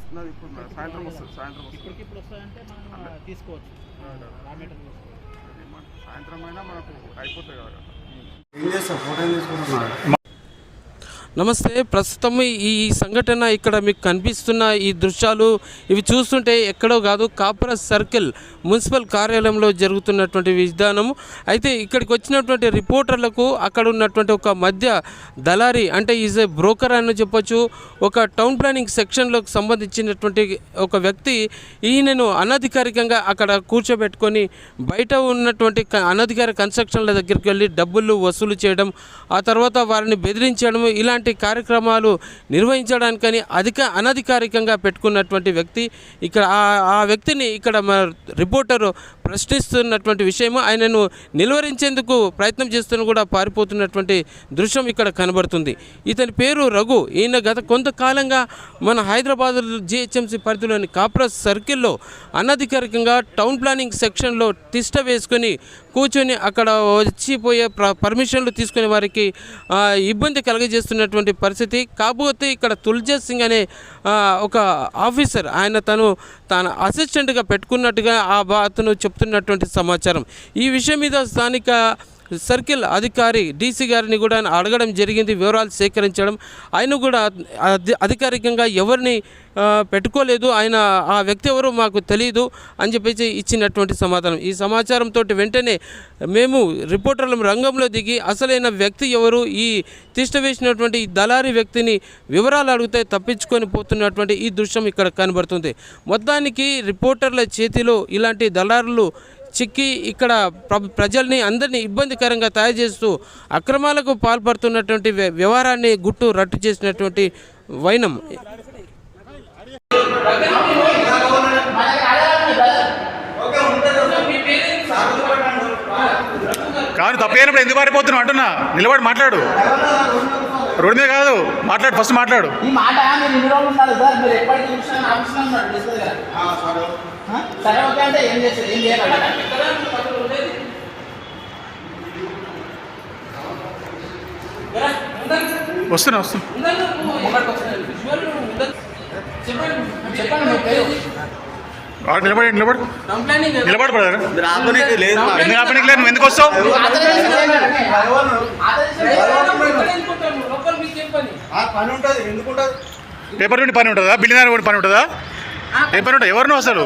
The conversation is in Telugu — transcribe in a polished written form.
ఇప్పుడు సాయంత్రం వస్తుంది. ఇప్పుడు వస్తుందంటే మనం తీసుకోవచ్చు. సాయంత్రం అయినా మనకు అయిపోతాయి కదా. ఏం చేస్తాం, ఫోటో తీసుకుంటున్నా. నమస్తే. ప్రస్తుతం ఈ సంఘటన ఇక్కడ మీకు కనిపిస్తున్న ఈ దృశ్యాలు ఇవి చూస్తుంటే ఎక్కడో కాదు, కాప్రా సర్కిల్ మున్సిపల్ కార్యాలయంలో జరుగుతున్నటువంటి విధానము. అయితే ఇక్కడికి వచ్చినటువంటి రిపోర్టర్లకు అక్కడ ఉన్నటువంటి ఒక మధ్య దళారి, అంటే ఈజ్ ఏ బ్రోకర్ అని చెప్పొచ్చు, ఒక టౌన్ ప్లానింగ్ సెక్షన్లోకి సంబంధించినటువంటి ఒక వ్యక్తి ఈయనను అనధికారికంగా అక్కడ కూర్చోబెట్టుకొని బయట ఉన్నటువంటి అనధికార కన్స్ట్రక్షన్ల దగ్గరికి వెళ్ళి డబ్బులు వసూలు చేయడం, ఆ తర్వాత వారిని బెదిరించడం, ఇలాంటి కార్యక్రమాలు నిర్వహించడానికని అనధికారికంగా పెట్టుకున్నటువంటి వ్యక్తి. ఇక్కడ ఆ వ్యక్తిని ఇక్కడ రిపోర్టర్ ప్రశ్నిస్తున్నటువంటి విషయము, ఆయనను నిలువరించేందుకు ప్రయత్నం చేస్తున్న కూడా పారిపోతున్నటువంటి దృశ్యం ఇక్కడ కనబడుతుంది. ఇతని పేరు రఘు. ఈయన గత కొంతకాలంగా మన హైదరాబాద్ జిహెచ్ఎంసీ పరిధిలోని కాప్రా సర్కిల్లో అనధికారికంగా టౌన్ ప్లానింగ్ సెక్షన్లో తిష్ట వేసుకొని కూర్చొని అక్కడ వచ్చిపోయే పర్మిషన్లు తీసుకునే వారికి ఇబ్బంది కలగజేస్తున్నటువంటి పరిస్థితి. కాకపోతే ఇక్కడ తుల్జత్ సింగ్ అనే ఒక ఆఫీసర్, ఆయన తన అసిస్టెంట్గా పెట్టుకున్నట్టుగా అతను చెప్తున్నటువంటి సమాచారం. ఈ విషయం మీద స్థానిక సర్కిల్ అధికారి డీసీ గారిని కూడా అడగడం జరిగింది, వివరాలు సేకరించడం. ఆయన కూడా అధికారికంగా ఎవరిని పెట్టుకోలేదు, ఆయన ఆ వ్యక్తి ఎవరో మాకు తెలియదు అని చెప్పేసి ఇచ్చినటువంటి సమాధానం. ఈ సమాచారంతో వెంటనే మేము రిపోర్టర్ల రంగంలో దిగి అసలైన వ్యక్తి ఎవరు, ఈ తిష్ట వేసినటువంటి ఈ దళారీ వ్యక్తిని వివరాలు అడిగితే తప్పించుకొని పోతున్నటువంటి ఈ దృశ్యం ఇక్కడ కనబడుతుంది. మొత్తానికి రిపోర్టర్ల చేతిలో ఇలాంటి దళారులు చిక్కి ఇక్కడ ప్రజల్ని అందరినీ ఇబ్బందికరంగా తయారు చేస్తూ అక్రమాలకు పాల్పడుతున్నటువంటి వ్యవహారాన్ని గుట్టు రట్టు చేసినటువంటి వైనం. కానీ తప్పేనప్పుడు ఎందుకు పారిపోతున్నావు అంటున్నా, నిలబడి మాట్లాడు. రోడ్డు మీద కాదు, మాట్లాడు, ఫస్ట్ మాట్లాడు. వస్తున్నా నిలబడు బ్రదర్. ఎందుకు ఆపనికి లేదు, నువ్వు ఎందుకు వస్తావు? పేపర్ నుండి పని ఉంటుందా, బిల్డింగ్ కూడా పని ఉంటుందా? ఏం పని ఉంటుంది? ఎవరు నువ్వు అసలు?